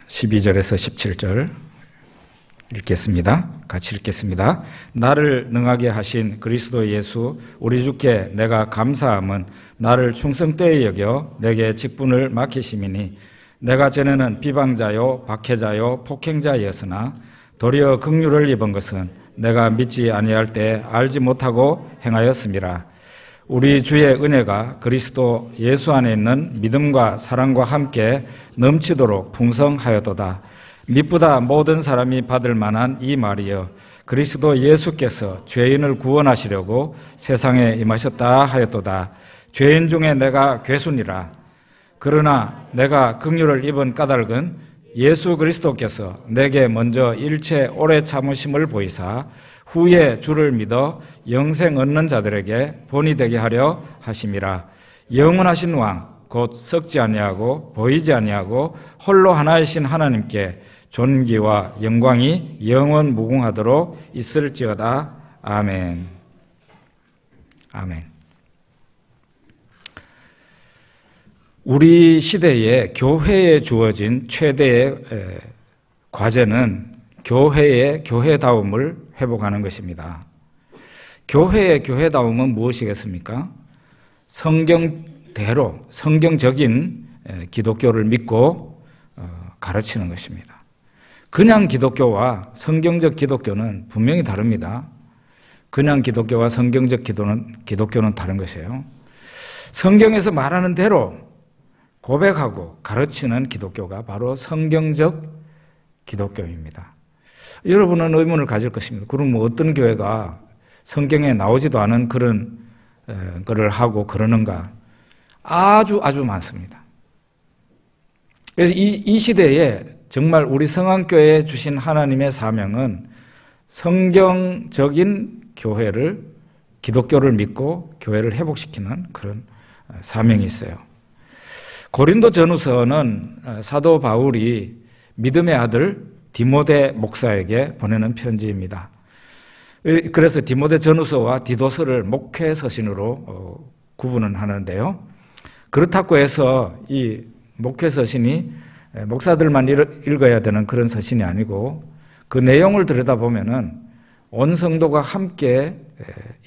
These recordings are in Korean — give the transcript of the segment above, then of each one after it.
12절에서 17절 읽겠습니다. 같이 읽겠습니다. 나를 능하게 하신 그리스도 예수 우리 주께 내가 감사함은 나를 충성되이 여겨 내게 직분을 맡기심이니 내가 전에는 비방자요 박해자요 폭행자였으나 도리어 긍휼을 입은 것은 내가 믿지 아니할 때 알지 못하고 행하였음이라. 우리 주의 은혜가 그리스도 예수 안에 있는 믿음과 사랑과 함께 넘치도록 풍성하였도다. 미쁘다 모든 사람이 받을 만한 이 말이여 그리스도 예수께서 죄인을 구원하시려고 세상에 임하셨다 하였도다. 죄인 중에 내가 괴순이라. 그러나 내가 긍휼을 입은 까닭은 예수 그리스도께서 내게 먼저 일체 오래 참으심을 보이사 후에 주를 믿어 영생 얻는 자들에게 본이 되게 하려 하심이라. 영원하신 왕 곧 썩지 아니하고 보이지 아니하고 홀로 하나이신 하나님께 존귀와 영광이 영원 무궁하도록 있을지어다. 아멘. 아멘. 우리 시대에 교회에 주어진 최대의 과제는 교회의 교회다움을 회복하는 것입니다. 교회의 교회다움은 무엇이겠습니까? 성경대로 성경적인 기독교를 믿고 가르치는 것입니다. 그냥 기독교와 성경적 기독교는 분명히 다릅니다. 그냥 기독교와 성경적 기독교는 다른 것이에요. 성경에서 말하는 대로 고백하고 가르치는 기독교가 바로 성경적 기독교입니다. 여러분은 의문을 가질 것입니다. 그럼 어떤 교회가 성경에 나오지도 않은 그런 거를 하고 그러는가? 아주 많습니다. 그래서 이 시대에 정말 우리 성안교회에 주신 하나님의 사명은 성경적인 교회를, 기독교를 믿고 교회를 회복시키는 그런 사명이 있어요. 고린도 전후서는 사도 바울이 믿음의 아들 디모데 목사에게 보내는 편지입니다. 그래서 디모데 전후서와 디도서를 목회 서신으로 구분은 하는데요. 그렇다고 해서 이 목회 서신이 목사들만 읽어야 되는 그런 서신이 아니고 그 내용을 들여다보면은 온 성도가 함께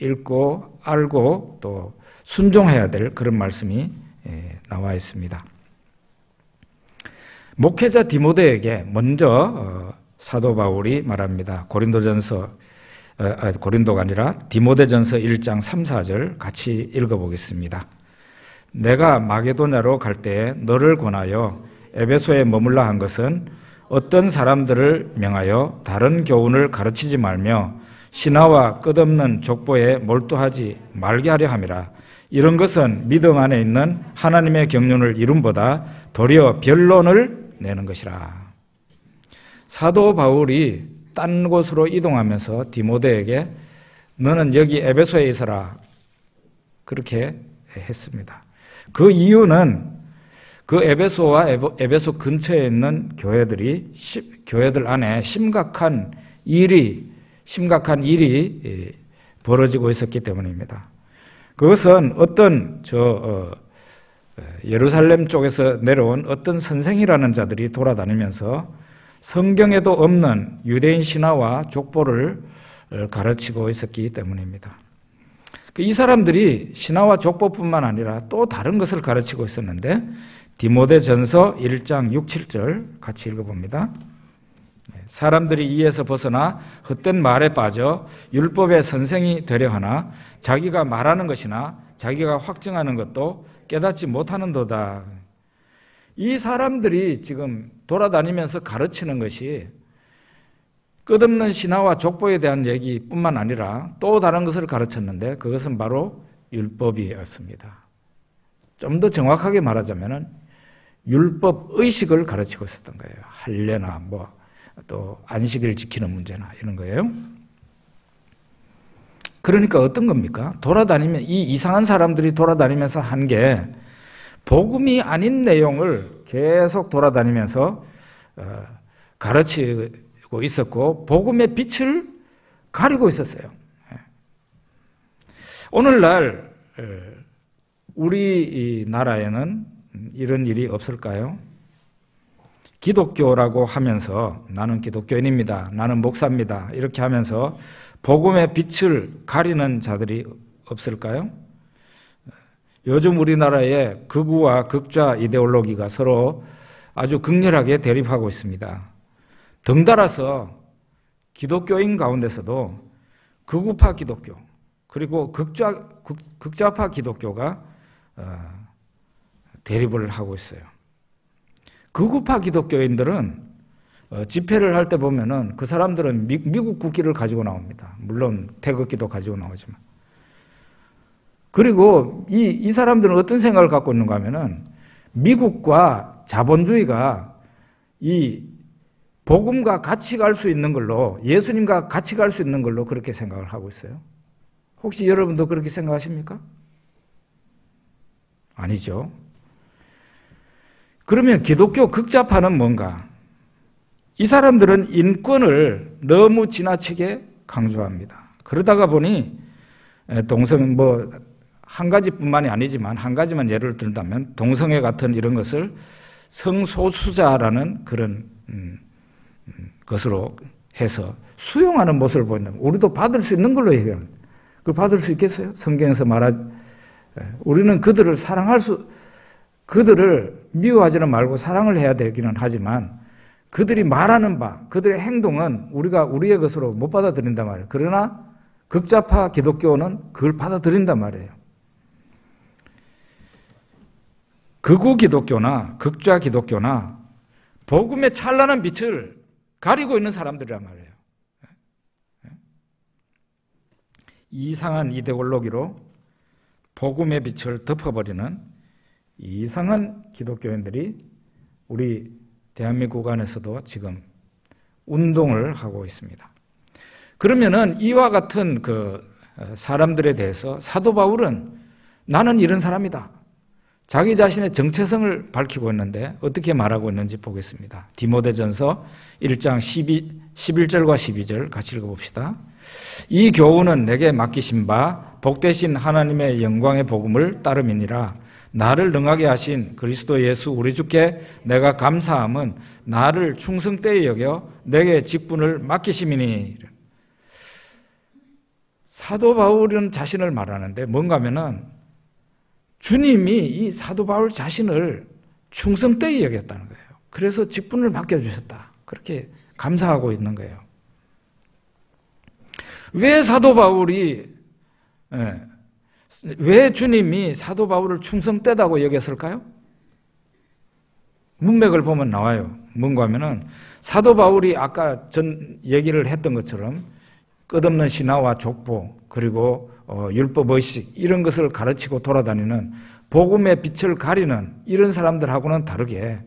읽고 알고 또 순종해야 될 그런 말씀이 나와 있습니다. 목회자 디모데에게 먼저 사도 바울이 말합니다. 고린도가 아니라 디모데전서 1장 3, 4절 같이 읽어보겠습니다. 내가 마게도냐로 갈 때에 너를 권하여 에베소에 머물라 한 것은 어떤 사람들을 명하여 다른 교훈을 가르치지 말며 신화와 끝없는 족보에 몰두하지 말게 하려 함이라. 이런 것은 믿음 안에 있는 하나님의 경륜을 이룸보다 도리어 변론을 내는 것이라. 사도 바울이 딴 곳으로 이동하면서 디모데에게 너는 여기 에베소에 있어라 그렇게 했습니다. 그 이유는 그 에베소와 에베소 근처에 있는 교회들 안에 심각한 일이 벌어지고 있었기 때문입니다. 그것은 어떤 예루살렘 쪽에서 내려온 어떤 선생이라는 자들이 돌아다니면서 성경에도 없는 유대인 신화와 족보를 가르치고 있었기 때문입니다. 이 사람들이 신화와 족보뿐만 아니라 또 다른 것을 가르치고 있었는데 디모데전서 1장 6, 7절 같이 읽어봅니다. 사람들이 이에서 벗어나 헛된 말에 빠져 율법의 선생이 되려 하나 자기가 말하는 것이나 자기가 확증하는 것도 깨닫지 못하는도다. 이 사람들이 지금 돌아다니면서 가르치는 것이 끝없는 신화와 족보에 대한 얘기뿐만 아니라 또 다른 것을 가르쳤는데 그것은 바로 율법이었습니다. 좀 더 정확하게 말하자면 율법 의식을 가르치고 있었던 거예요. 할례나 또 안식일 지키는 문제나 이런 거예요. 그러니까 어떤 겁니까? 이 이상한 사람들이 돌아다니면서 한 게 복음이 아닌 내용을 계속 돌아다니면서 가르치고 있었고 복음의 빛을 가리고 있었어요. 오늘날 우리 나라에는 이런 일이 없을까요? 기독교라고 하면서 나는 기독교인입니다. 나는 목사입니다. 이렇게 하면서 복음의 빛을 가리는 자들이 없을까요? 요즘 우리나라의 극우와 극좌 이데올로기가 서로 아주 극렬하게 대립하고 있습니다. 덩달아서 기독교인 가운데서도 극우파 기독교 그리고 극좌파 기독교가 대립을 하고 있어요. 극우파 기독교인들은 집회를 할 때 보면은 그 사람들은 미국 국기를 가지고 나옵니다. 물론 태극기도 가지고 나오지만. 그리고 이 사람들은 어떤 생각을 갖고 있는가 하면은 미국과 자본주의가 이 복음과 같이 갈 수 있는 걸로, 예수님과 같이 갈 수 있는 걸로 그렇게 생각을 하고 있어요. 혹시 여러분도 그렇게 생각하십니까? 아니죠. 그러면 기독교 극좌파는 뭔가? 이 사람들은 인권을 너무 지나치게 강조합니다. 그러다가 보니 동성 한 가지뿐만이 아니지만 한 가지만 예를 들다면 동성애 같은 이런 것을 성소수자라는 그런 것으로 해서 수용하는 모습을 보인다. 우리도 받을 수 있는 걸로 얘기합니다. 그걸 받을 수 있겠어요? 성경에서 우리는 그들을 그들을 미워하지는 말고 사랑을 해야 되기는 하지만 그들이 말하는 바, 그들의 행동은 우리가 우리의 것으로 못 받아들인단 말이에요. 그러나 극좌파 기독교는 그걸 받아들인단 말이에요. 극우 기독교나 극좌 기독교나 복음의 찬란한 빛을 가리고 있는 사람들이란 말이에요. 이상한 이데올로기로 복음의 빛을 덮어버리는 이상한 기독교인들이 우리 대한민국 안에서도 지금 운동을 하고 있습니다. 그러면은 이와 같은 그 사람들에 대해서 사도 바울은 나는 이런 사람이다. 자기 자신의 정체성을 밝히고 있는데 어떻게 말하고 있는지 보겠습니다. 디모데전서 1장 11절과 12절 같이 읽어봅시다. 이 교훈은 내게 맡기신 바 복되신 하나님의 영광의 복음을 따름이니라. 나를 능하게 하신 그리스도 예수 우리 주께 내가 감사함은 나를 충성되이 여겨 내게 직분을 맡기심이니. 사도 바울은 자신을 말하는데 뭔가 하면은 주님이 이 사도 바울 자신을 충성되이 여겼다는 거예요. 그래서 직분을 맡겨주셨다. 그렇게 감사하고 있는 거예요. 왜 사도 바울이 왜 주님이 사도 바울을 충성되다고 여겼을까요? 문맥을 보면 나와요. 뭔가 하면은 사도 바울이 아까 전 얘기를 했던 것처럼 끝없는 신화와 족보 그리고 율법 의식 이런 것을 가르치고 돌아다니는 복음의 빛을 가리는 이런 사람들하고는 다르게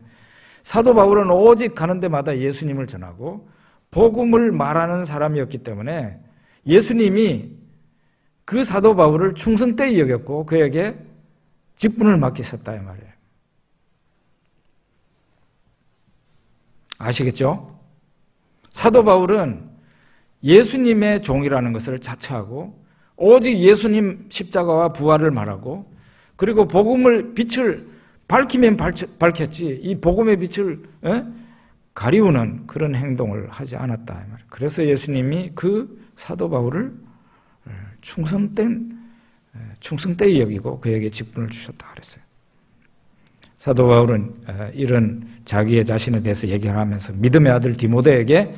사도 바울은 오직 가는 데마다 예수님을 전하고 복음을 말하는 사람이었기 때문에 예수님이 그 사도 바울을 충성되이 여겼고 그에게 직분을 맡기셨다 이 말이에요. 아시겠죠? 사도 바울은 예수님의 종이라는 것을 자처하고 오직 예수님 십자가와 부활을 말하고 그리고 복음을 빛을 밝히면 밝혔지 이 복음의 빛을 가리우는 그런 행동을 하지 않았다 이 말이에요. 그래서 예수님이 그 사도 바울을 충성되이 여기고 그에게 직분을 주셨다 그랬어요. 사도 바울은 이런 자기의 자신에 대해서 얘기를 하면서 믿음의 아들 디모데에게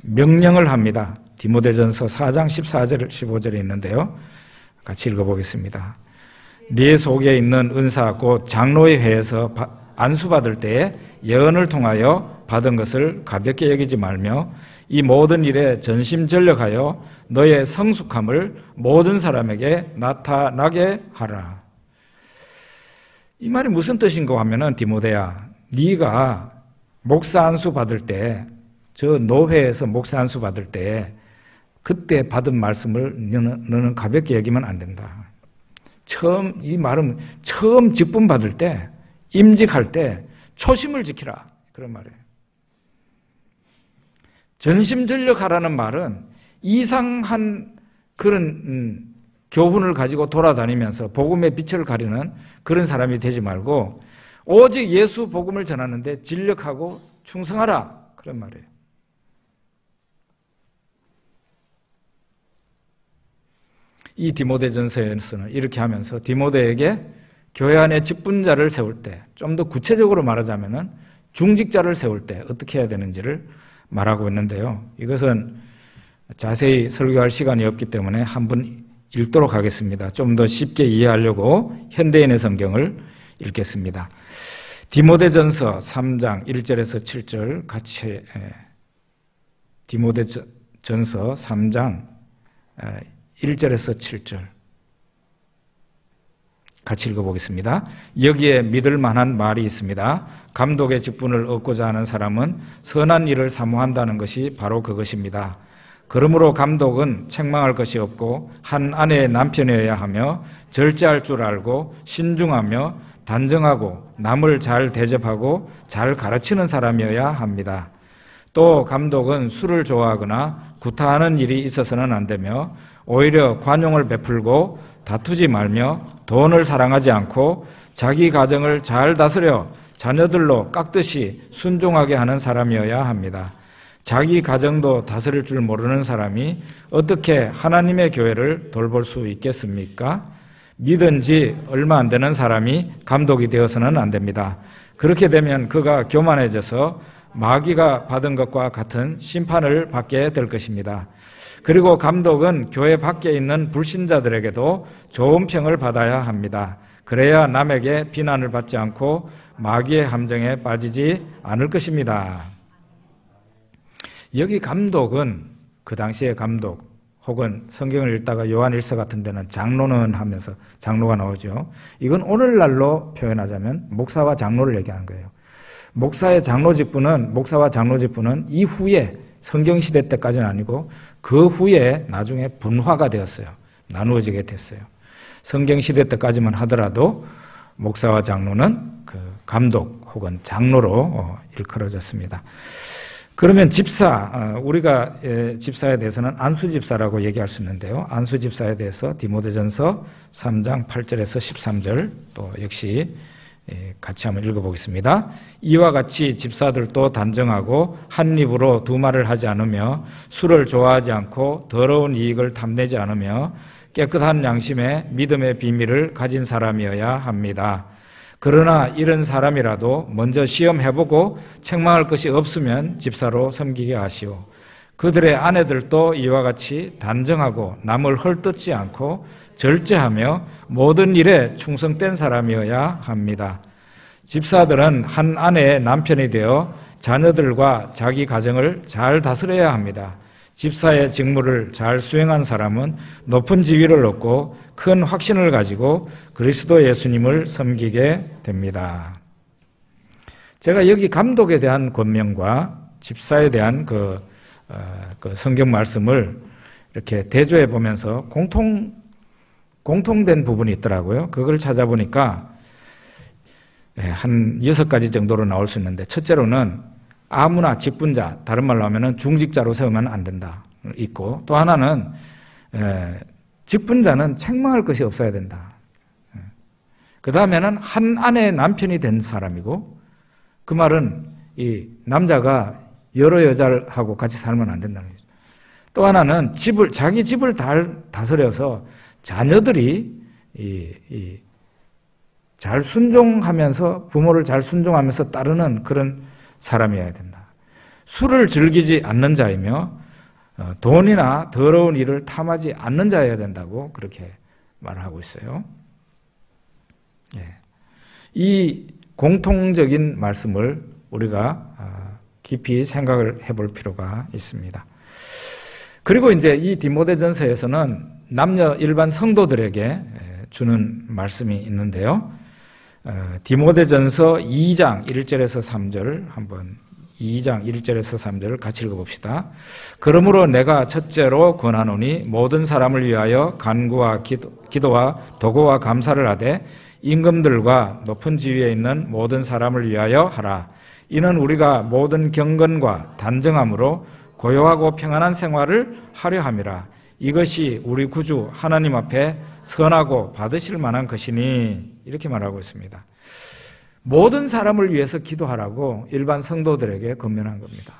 명령을 합니다. 디모데전서 4장 14절 15절에 있는데요. 같이 읽어보겠습니다. 네 속에 있는 은사 곧 장로의 회에서 안수받을 때에 예언을 통하여 받은 것을 가볍게 여기지 말며 이 모든 일에 전심전력하여 너의 성숙함을 모든 사람에게 나타나게 하라. 이 말이 무슨 뜻인가 하면은 디모데야, 네가 목사 안수 받을 때, 저 노회에서 목사 안수 받을 때 그때 받은 말씀을 너는 가볍게 여기면 안 된다. 이 말은 처음 직분 받을 때, 임직할 때 초심을 지키라. 그런 말이에요. 전심전력하라는 말은 이상한 그런 교훈을 가지고 돌아다니면서 복음의 빛을 가리는 그런 사람이 되지 말고 오직 예수 복음을 전하는데 진력하고 충성하라, 그런 말이에요. 이 디모데전서에서는 이렇게 하면서 디모데에게 교회 안에 직분자를 세울 때, 좀 더 구체적으로 말하자면은 중직자를 세울 때 어떻게 해야 되는지를 말하고 있는데요. 이것은 자세히 설교할 시간이 없기 때문에 한번 읽도록 하겠습니다. 좀 더 쉽게 이해하려고 현대인의 성경을 읽겠습니다. 디모데전서 3장 1절에서 7절 같이, 디모데전서 3장 1절에서 7절 같이 읽어보겠습니다. 여기에 믿을 만한 말이 있습니다. 감독의 직분을 얻고자 하는 사람은 선한 일을 사모한다는 것이 바로 그것입니다. 그러므로 감독은 책망할 것이 없고 한 아내의 남편이어야 하며 절제할 줄 알고 신중하며 단정하고 남을 잘 대접하고 잘 가르치는 사람이어야 합니다. 또 감독은 술을 좋아하거나 구타하는 일이 있어서는 안 되며 오히려 관용을 베풀고 다투지 말며 돈을 사랑하지 않고 자기 가정을 잘 다스려 자녀들로 깎듯이 순종하게 하는 사람이어야 합니다. 자기 가정도 다스릴 줄 모르는 사람이 어떻게 하나님의 교회를 돌볼 수 있겠습니까? 믿은 지 얼마 안 되는 사람이 감독이 되어서는 안 됩니다. 그렇게 되면 그가 교만해져서 마귀가 받은 것과 같은 심판을 받게 될 것입니다. 그리고 감독은 교회 밖에 있는 불신자들에게도 좋은 평을 받아야 합니다. 그래야 남에게 비난을 받지 않고 마귀의 함정에 빠지지 않을 것입니다. 여기 감독은 그 당시의 감독, 혹은 성경을 읽다가 요한일서 같은 데는 장로는 하면서 장로가 나오죠. 이건 오늘날로 표현하자면 목사와 장로를 얘기하는 거예요. 목사와 장로 직분은 이후에 성경시대 때까지는 아니고 그 후에 나중에 분화가 되었어요. 나누어지게 됐어요. 성경시대 때까지만 하더라도 목사와 장로는 그 감독 혹은 장로로 일컬어졌습니다. 그러면 집사, 우리가 집사에 대해서는 안수집사라고 얘기할 수 있는데요. 안수집사에 대해서 디모데전서 3장 8절에서 13절 또 역시 같이 한번 읽어보겠습니다. 이와 같이 집사들도 단정하고 한 입으로 두 말을 하지 않으며 술을 좋아하지 않고 더러운 이익을 탐내지 않으며 깨끗한 양심에 믿음의 비밀을 가진 사람이어야 합니다. 그러나 이런 사람이라도 먼저 시험해보고 책망할 것이 없으면 집사로 섬기게 하시오. 그들의 아내들도 이와 같이 단정하고 남을 헐뜯지 않고 절제하며 모든 일에 충성된 사람이어야 합니다. 집사들은 한 아내의 남편이 되어 자녀들과 자기 가정을 잘 다스려야 합니다. 집사의 직무를 잘 수행한 사람은 높은 지위를 얻고 큰 확신을 가지고 그리스도 예수님을 섬기게 됩니다. 제가 여기 감독에 대한 권면과 집사에 대한 그 성경 말씀을 이렇게 대조해 보면서 공통된 부분이 있더라고요. 그걸 찾아보니까 한 6가지 정도로 나올 수 있는데, 첫째로는 아무나 직분자, 다른 말로 하면 중직자로 세우면 안 된다 있고, 또 하나는 직분자는 책망할 것이 없어야 된다. 그 다음에는 한 아내의 남편이 된 사람이고, 그 말은 이 남자가 여러 여자하고 같이 살면 안 된다는 거죠. 또 하나는 자기 집을 다스려서 자녀들이 잘 순종하면서, 부모를 잘 순종하면서 따르는 그런 사람이어야 된다. 술을 즐기지 않는 자이며 돈이나 더러운 일을 탐하지 않는 자여야 된다고 그렇게 말을 하고 있어요. 이 공통적인 말씀을 우리가 깊이 생각을 해볼 필요가 있습니다. 그리고 이제 이 디모데전서에서는 남녀 일반 성도들에게 주는 말씀이 있는데요. 디모데전서 2장 1절에서 3절 한번 2장 1절에서 3절을 같이 읽어봅시다. 그러므로 내가 첫째로 권하노니 모든 사람을 위하여 간구와 기도와 도고와 감사를 하되 임금들과 높은 지위에 있는 모든 사람을 위하여 하라. 이는 우리가 모든 경건과 단정함으로 고요하고 평안한 생활을 하려 함이라. 이것이 우리 구주 하나님 앞에 선하고 받으실 만한 것이니, 이렇게 말하고 있습니다. 모든 사람을 위해서 기도하라고 일반 성도들에게 권면한 겁니다.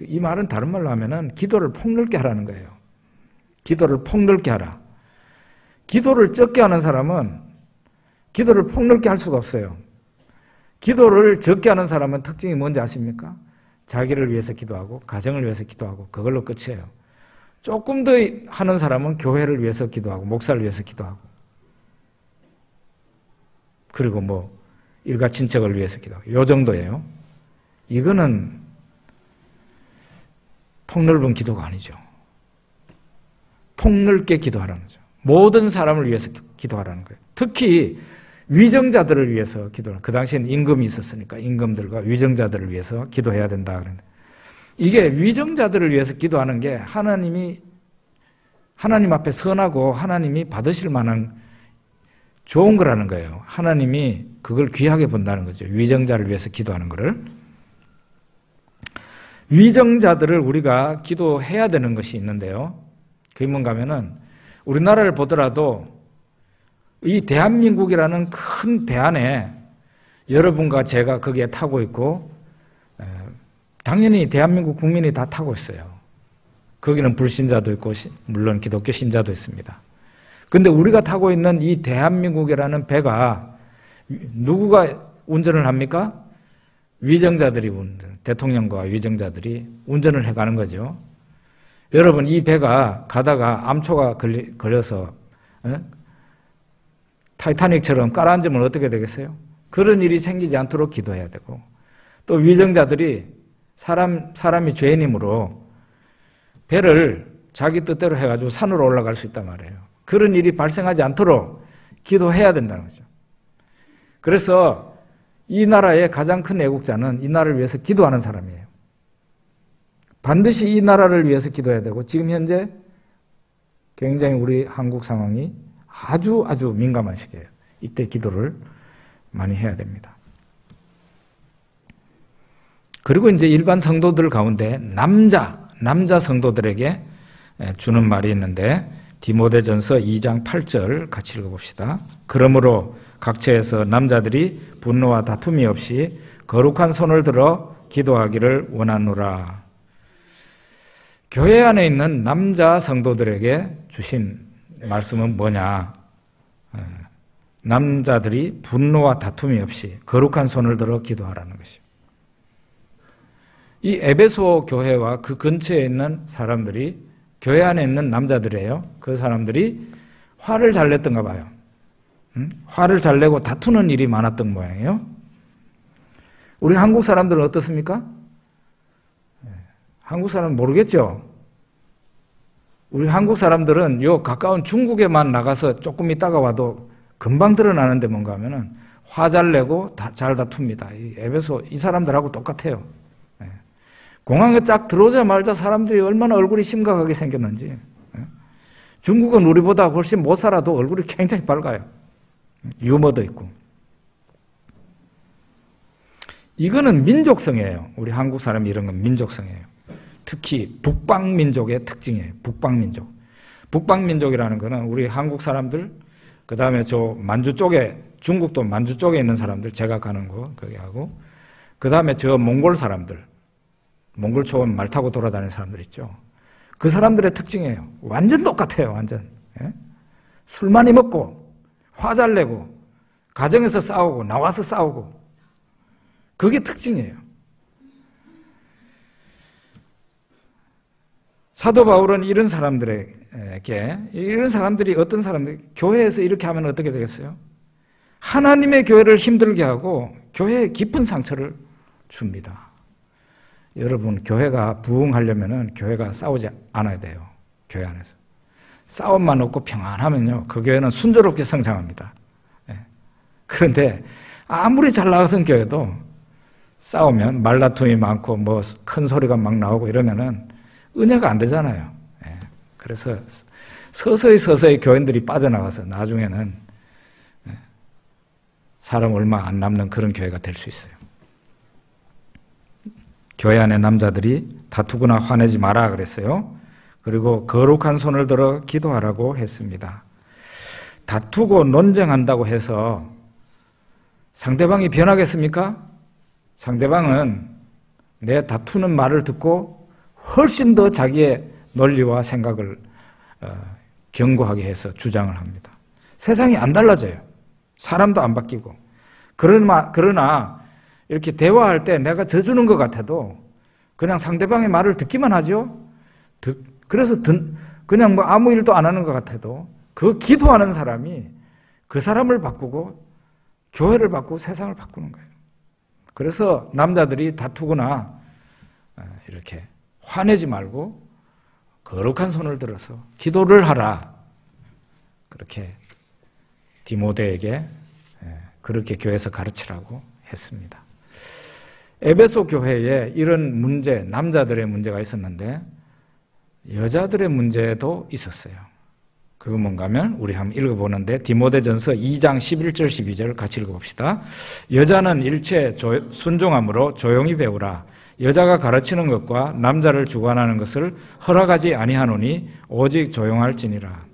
이 말은 다른 말로 하면은 기도를 폭넓게 하라는 거예요. 기도를 폭넓게 하라. 기도를 적게 하는 사람은 기도를 폭넓게 할 수가 없어요. 기도를 적게 하는 사람은 특징이 뭔지 아십니까? 자기를 위해서 기도하고 가정을 위해서 기도하고 그걸로 끝이에요. 조금 더 하는 사람은 교회를 위해서 기도하고 목사를 위해서 기도하고 그리고 뭐 일가 친척을 위해서 기도하고 요 정도예요. 이거는 폭넓은 기도가 아니죠. 폭넓게 기도하라는 거죠. 모든 사람을 위해서 기도하라는 거예요. 특히 위정자들을 위해서 기도하는. 그 당시에는 임금이 있었으니까 임금들과 위정자들을 위해서 기도해야 된다. 이게 위정자들을 위해서 기도하는 게 하나님 앞에 선하고 하나님이 받으실 만한 좋은 거라는 거예요. 하나님이 그걸 귀하게 본다는 거죠. 위정자를 위해서 기도하는 거를. 위정자들을 우리가 기도해야 되는 것이 있는데요. 그게 뭔가 하면은 우리나라를 보더라도 이 대한민국이라는 큰 배 안에 여러분과 제가 거기에 타고 있고 당연히 대한민국 국민이 다 타고 있어요. 거기는 불신자도 있고 물론 기독교 신자도 있습니다. 그런데 우리가 타고 있는 이 대한민국이라는 배가 누구가 운전을 합니까? 위정자들이 대통령과 위정자들이 운전을 해가는 거죠. 여러분 이 배가 가다가 암초가 걸려서 타이타닉처럼 깔아앉으면 어떻게 되겠어요? 그런 일이 생기지 않도록 기도해야 되고 또 위정자들이 사람이 죄인이므로 배를 자기 뜻대로 해가지고 산으로 올라갈 수 있단 말이에요. 그런 일이 발생하지 않도록 기도해야 된다는 거죠. 그래서 이 나라의 가장 큰 애국자는 이 나라를 위해서 기도하는 사람이에요. 반드시 이 나라를 위해서 기도해야 되고 지금 현재 굉장히 우리 한국 상황이 아주 민감한 시기예요. 이때 기도를 많이 해야 됩니다. 그리고 이제 일반 성도들 가운데 남자 성도들에게 주는 말이 있는데 디모데전서 2장 8절 같이 읽어봅시다. 그러므로 각처에서 남자들이 분노와 다툼이 없이 거룩한 손을 들어 기도하기를 원하노라. 교회 안에 있는 남자 성도들에게 주신 말씀은 뭐냐? 남자들이 분노와 다툼이 없이 거룩한 손을 들어 기도하라는 것이죠. 이 에베소 교회와 그 근처에 있는 사람들이 교회 안에 있는 남자들이에요. 그 사람들이 화를 잘 냈던가 봐요. 화를 잘 내고 다투는 일이 많았던 모양이에요. 우리 한국 사람들은 어떻습니까? 한국 사람은 모르겠죠? 우리 한국 사람들은 요 가까운 중국에만 나가서 조금 있다가 와도 금방 드러나는데 뭔가 하면은 화 잘 내고 잘 다툽니다. 이 에베소 이 사람들하고 똑같아요. 공항에 쫙 들어오자마자 사람들이 얼마나 얼굴이 심각하게 생겼는지. 중국은 우리보다 훨씬 못 살아도 얼굴이 굉장히 밝아요. 유머도 있고. 이거는 민족성이에요. 우리 한국 사람이 이런 건 민족성이에요. 특히 북방민족의 특징이에요. 북방민족. 북방민족이라는 거는 우리 한국 사람들, 그 다음에 저 만주 쪽에, 중국도 만주 쪽에 있는 사람들, 제가 가는 거, 거기 하고, 그 다음에 저 몽골 사람들, 몽골 초원 말 타고 돌아다니는 사람들 있죠. 그 사람들의 특징이에요. 완전 똑같아요, 완전. 예? 술 많이 먹고, 화 잘 내고, 가정에서 싸우고, 나와서 싸우고, 그게 특징이에요. 사도 바울은 이런 사람들에게, 이런 사람들이 어떤 사람들, 교회에서 이렇게 하면 어떻게 되겠어요? 하나님의 교회를 힘들게 하고 교회에 깊은 상처를 줍니다. 여러분, 교회가 부흥하려면 교회가 싸우지 않아야 돼요. 교회 안에서. 싸움만 없고 평안하면요, 그 교회는 순조롭게 성장합니다. 그런데 아무리 잘 나가던 교회도 싸우면 말다툼이 많고 뭐 큰 소리가 막 나오고 이러면은 은혜가 안 되잖아요. 그래서 서서히 교인들이 빠져나가서 나중에는 사람 얼마 안 남는 그런 교회가 될 수 있어요. 교회 안에 남자들이 다투거나 화내지 마라 그랬어요. 그리고 거룩한 손을 들어 기도하라고 했습니다. 다투고 논쟁한다고 해서 상대방이 변하겠습니까? 상대방은 내 다투는 말을 듣고 훨씬 더 자기의 논리와 생각을 견고하게 해서 주장을 합니다. 세상이 안 달라져요. 사람도 안 바뀌고. 그러나 이렇게 대화할 때 내가 져주는 것 같아도 그냥 상대방의 말을 듣기만 하죠. 그래서 그냥 뭐 아무 일도 안 하는 것 같아도 그 기도하는 사람이 그 사람을 바꾸고 교회를 바꾸고 세상을 바꾸는 거예요. 그래서 남자들이 다투거나 이렇게 화내지 말고 거룩한 손을 들어서 기도를 하라. 그렇게 디모데에게 그렇게 교회에서 가르치라고 했습니다. 에베소 교회에 이런 문제, 남자들의 문제가 있었는데 여자들의 문제도 있었어요. 그거 뭔가 하면 우리 한번 읽어보는데 디모데전서 2장 11절 12절 같이 읽어봅시다. 여자는 일체 순종함으로 조용히 배우라. 여자가 가르치는 것과 남자를 주관하는 것을 허락하지 아니하노니 오직 조용할지니라.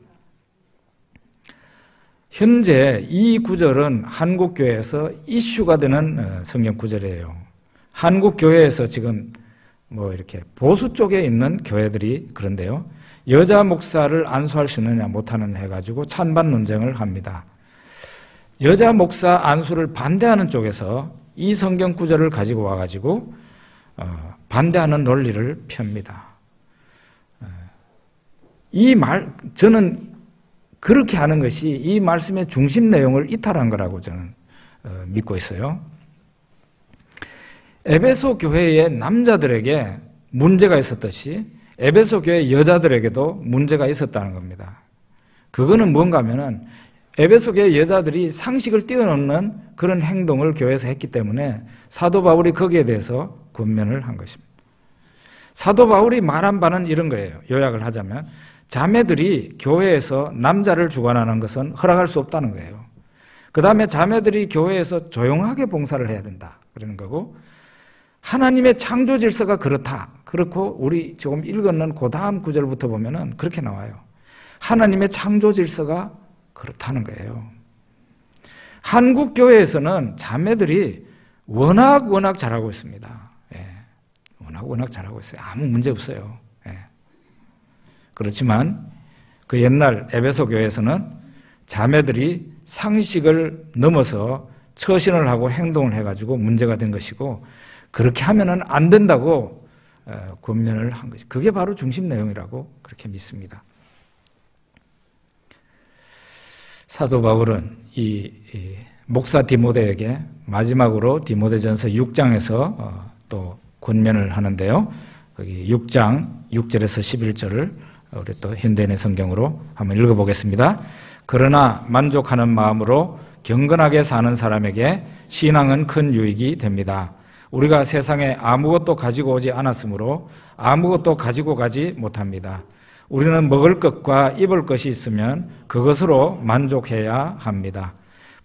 현재 이 구절은 한국 교회에서 이슈가 되는 성경 구절이에요. 한국 교회에서 지금 뭐 이렇게 보수 쪽에 있는 교회들이 그런데요. 여자 목사를 안수할 수 있느냐 못하느냐 해가지고 찬반 논쟁을 합니다. 여자 목사 안수를 반대하는 쪽에서 이 성경 구절을 가지고 와가지고 반대하는 논리를 펴니다. 저는 그렇게 하는 것이 이 말씀의 중심 내용을 이탈한 거라고 저는 믿고 있어요. 에베소 교회의 남자들에게 문제가 있었듯이 에베소 교회 여자들에게도 문제가 있었다는 겁니다. 그거는 뭔가 하면은 에베소 교회 여자들이 상식을 뛰어넘는 그런 행동을 교회에서 했기 때문에 사도 바울이 거기에 대해서 권면을 한 것입니다. 사도 바울이 말한 바는 이런 거예요. 요약을 하자면 자매들이 교회에서 남자를 주관하는 것은 허락할 수 없다는 거예요. 그 다음에 자매들이 교회에서 조용하게 봉사를 해야 된다 그러는 거고, 하나님의 창조 질서가 그렇다. 그렇고 우리 조금 읽었는 그 다음 구절부터 보면은 그렇게 나와요. 하나님의 창조 질서가 그렇다는 거예요. 한국 교회에서는 자매들이 워낙 잘하고 있습니다. 예. 워낙 잘하고 있어요. 아무 문제 없어요. 예. 그렇지만 그 옛날 에베소 교회에서는 자매들이 상식을 넘어서 처신을 하고 행동을 해가지고 문제가 된 것이고, 그렇게 하면은 안 된다고 권면을 한 것이, 그게 바로 중심 내용이라고 그렇게 믿습니다. 사도 바울은 이 목사 디모데에게 마지막으로 디모데전서 6장에서 또 권면을 하는데요. 거기 6장 6절에서 11절을 우리 또 현대인의 성경으로 한번 읽어보겠습니다. 그러나 만족하는 마음으로 경건하게 사는 사람에게 신앙은 큰 유익이 됩니다. 우리가 세상에 아무것도 가지고 오지 않았으므로 아무것도 가지고 가지 못합니다. 우리는 먹을 것과 입을 것이 있으면 그것으로 만족해야 합니다.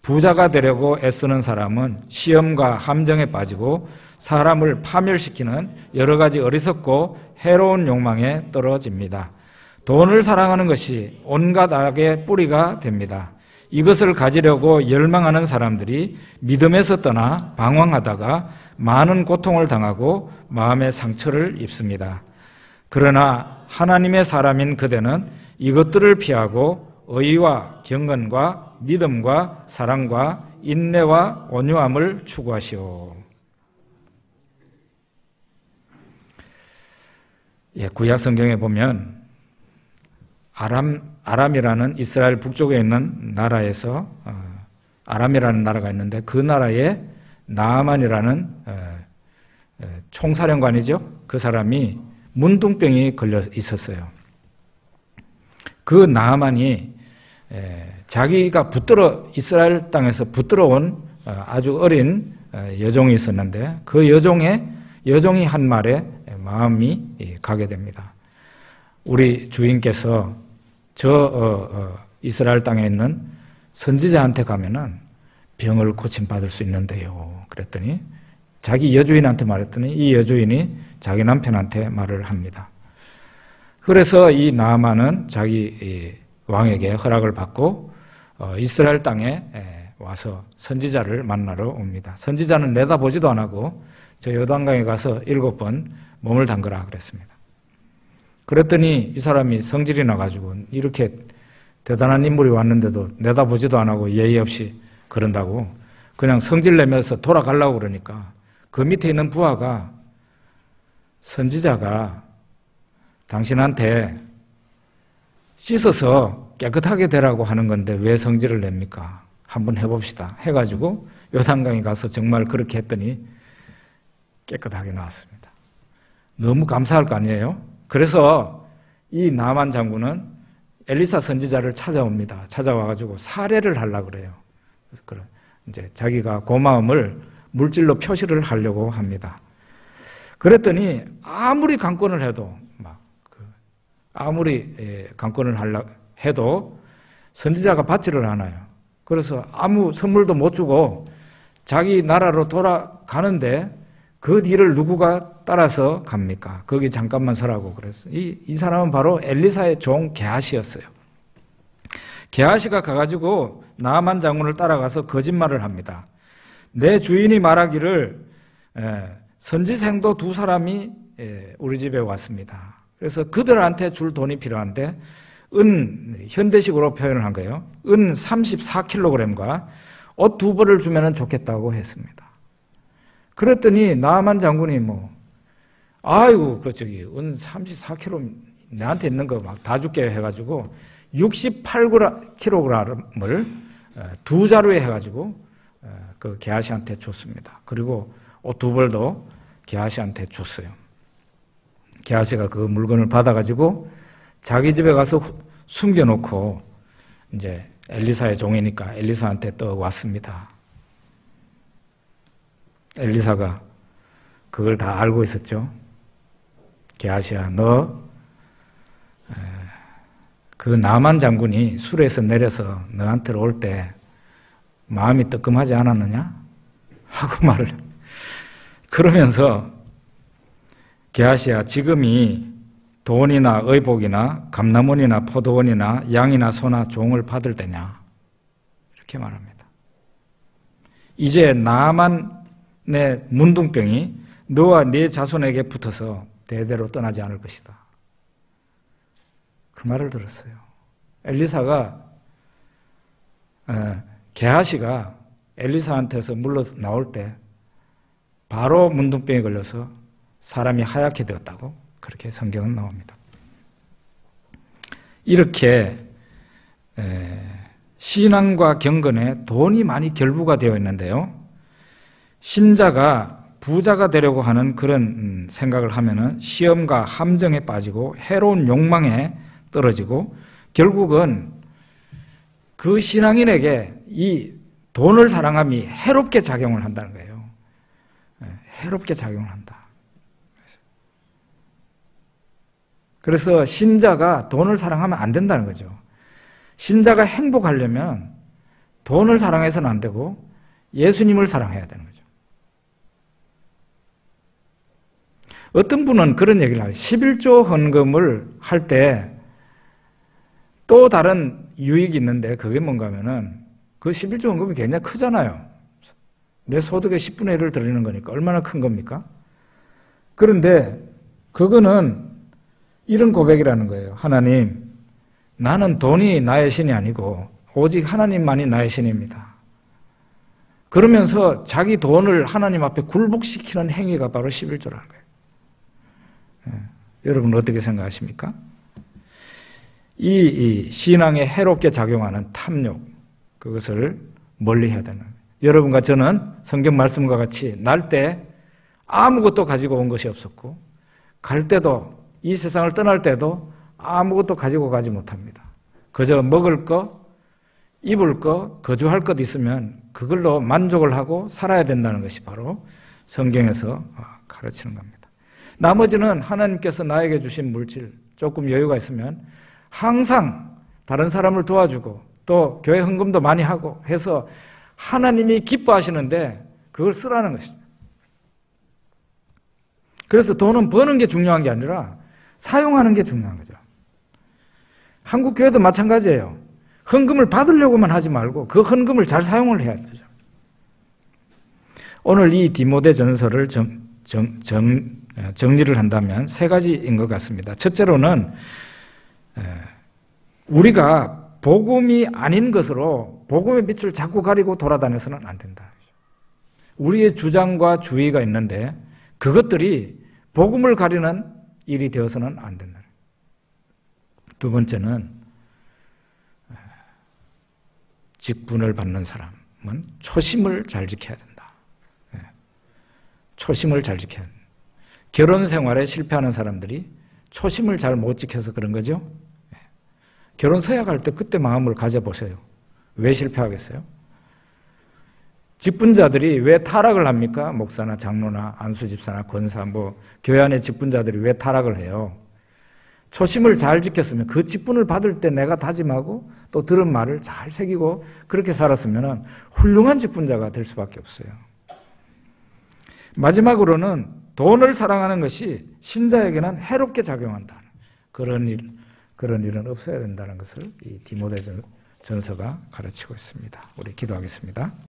부자가 되려고 애쓰는 사람은 시험과 함정에 빠지고 사람을 파멸시키는 여러 가지 어리석고 해로운 욕망에 떨어집니다. 돈을 사랑하는 것이 온갖 악의 뿌리가 됩니다. 이것을 가지려고 열망하는 사람들이 믿음에서 떠나 방황하다가 많은 고통을 당하고 마음의 상처를 입습니다. 그러나 하나님의 사람인 그대는 이것들을 피하고 의와 경건과 믿음과 사랑과 인내와 온유함을 추구하시오. 구약 성경에 보면 아람이라는 이스라엘 북쪽에 있는 나라에서 아람이라는 나라가 있는데 그 나라에 나아만이라는 총사령관이죠. 그 사람이 문둥병이 걸려 있었어요. 그 나아만이 자기가 이스라엘 땅에서 붙들어온 아주 어린 여종이 있었는데 그 여종이 한 말에 마음이 가게 됩니다. 우리 주인께서 이스라엘 땅에 있는 선지자한테 가면은 병을 고침받을 수 있는데요. 그랬더니 자기 여주인한테 말했더니 이 여주인이 자기 남편한테 말을 합니다. 그래서 이 나아만은 자기 왕에게 허락을 받고 이스라엘 땅에 와서 선지자를 만나러 옵니다. 선지자는 내다보지도 안 하고 저 요단강에 가서 7번 몸을 담그라 그랬습니다. 그랬더니 이 사람이 성질이 나가지고 이렇게 대단한 인물이 왔는데도 내다보지도 안 하고 예의 없이 그런다고 그냥 성질 내면서 돌아가려고 그러니까 그 밑에 있는 부하가 선지자가 당신한테 씻어서 깨끗하게 되라고 하는 건데 왜 성질을 냅니까? 한번 해봅시다. 해가지고 요단강에 가서 정말 그렇게 했더니 깨끗하게 나왔습니다. 너무 감사할 거 아니에요? 그래서 이 나만 장군은 엘리사 선지자를 찾아옵니다. 찾아와가지고 살해를 하려고 그래요. 그래서 이제 자기가 고마움을 물질로 표시를 하려고 합니다. 그랬더니 아무리 강권을 해도 강권을 하려 해도 선지자가 받지를 않아요. 그래서 아무 선물도 못 주고 자기 나라로 돌아가는데 그 뒤를 누구가 따라서 갑니까? 거기 잠깐만 서라고 그랬어요. 이 사람은 바로 엘리사의 종 게하시였어요. 게하시가 가가지고 나아만 장군을 따라가서 거짓말을 합니다. 내 주인이 말하기를 선지생도 2사람이 우리 집에 왔습니다. 그래서 그들한테 줄 돈이 필요한데 현대식으로 표현을 한 거예요. 은 34kg과 옷 2벌을 주면 좋겠다고 했습니다. 그랬더니 나아만 장군이 아이고 은 34kg 내한테 있는 거 막 다 줄게 해가지고 68kg을 2자루에 해가지고 그 게하시한테 줬습니다. 그리고 옷 2벌도 게하시한테 줬어요. 게하시가 그 물건을 받아가지고 자기 집에 가서 숨겨놓고 이제 엘리사의 종이니까 엘리사한테 또 왔습니다. 엘리사가 그걸 다 알고 있었죠. 게하시야, 너 그 나만 장군이 수레에서 내려서 너한테로 올 때 마음이 뜨끔하지 않았느냐? 하고 말을. 그러면서 게하시야, 지금이 돈이나 의복이나 감남원이나 포도원이나 양이나 소나 종을 받을 때냐? 이렇게 말합니다. 이제 나만의 문둥병이 너와 네 자손에게 붙어서 대대로 떠나지 않을 것이다. 그 말을 들었어요. 엘리사가 게하시가 엘리사한테서 물러 나올 때 바로 문둥병에 걸려서 사람이 하얗게 되었다고 그렇게 성경은 나옵니다. 이렇게 신앙과 경건에 돈이 많이 결부가 되어 있는데요. 신자가 부자가 되려고 하는 그런 생각을 하면은 시험과 함정에 빠지고 해로운 욕망에 떨어지고 결국은 그 신앙인에게 이 돈을 사랑함이 해롭게 작용을 한다는 거예요. 해롭게 작용을 한다. 그래서 신자가 돈을 사랑하면 안 된다는 거죠. 신자가 행복하려면 돈을 사랑해서는 안 되고 예수님을 사랑해야 되는 거죠. 어떤 분은 그런 얘기를 해요. 11조 헌금을 할 때 또 다른 유익이 있는데 그게 뭔가 하면은 그 11조 헌금이 굉장히 크잖아요. 내 소득의 10분의 1을 드리는 거니까 얼마나 큰 겁니까? 그런데 그거는 이런 고백이라는 거예요. 하나님, 나는 돈이 나의 신이 아니고 오직 하나님만이 나의 신입니다. 그러면서 자기 돈을 하나님 앞에 굴복시키는 행위가 바로 11조라는 거예요. 여러분 어떻게 생각하십니까? 이 신앙에 해롭게 작용하는 탐욕, 그것을 멀리 해야 되는 거예요. 여러분과 저는 성경 말씀과 같이 날 때 아무것도 가지고 온 것이 없었고 갈 때도 이 세상을 떠날 때도 아무것도 가지고 가지 못합니다. 그저 먹을 거, 입을 거, 거주할 것 있으면 그걸로 만족을 하고 살아야 된다는 것이 바로 성경에서 가르치는 겁니다. 나머지는 하나님께서 나에게 주신 물질, 조금 여유가 있으면 항상 다른 사람을 도와주고 또 교회 헌금도 많이 하고 해서 하나님이 기뻐하시는데 그걸 쓰라는 것이죠. 그래서 돈은 버는 게 중요한 게 아니라 사용하는 게 중요한 거죠. 한국 교회도 마찬가지예요. 헌금을 받으려고만 하지 말고 그 헌금을 잘 사용을 해야 되죠. 오늘 이 디모데 전서를 정리를 한다면 세 가지인 것 같습니다. 첫째로는 우리가 복음이 아닌 것으로 복음의 빛을 자꾸 가리고 돌아다녀서는 안 된다. 우리의 주장과 주의가 있는데 그것들이 복음을 가리는 일이 되어서는 안 된다. 두 번째는 직분을 받는 사람은 초심을 잘 지켜야 된다. 초심을 잘 지켜야 된다. 결혼 생활에 실패하는 사람들이 초심을 잘 못 지켜서 그런 거죠. 결혼 서약할 때 그때 마음을 가져보세요. 왜 실패하겠어요? 직분자들이 왜 타락을 합니까? 목사나 장로나 안수집사나 권사, 교회 안에 직분자들이 왜 타락을 해요? 초심을 잘 지켰으면 그 직분을 받을 때 내가 다짐하고 또 들은 말을 잘 새기고 그렇게 살았으면 훌륭한 직분자가 될 수밖에 없어요. 마지막으로는 돈을 사랑하는 것이 신자에게는 해롭게 작용한다. 그런 일은 없어야 된다는 것을 이 디모데 전서가 가르치고 있습니다. 우리 기도하겠습니다.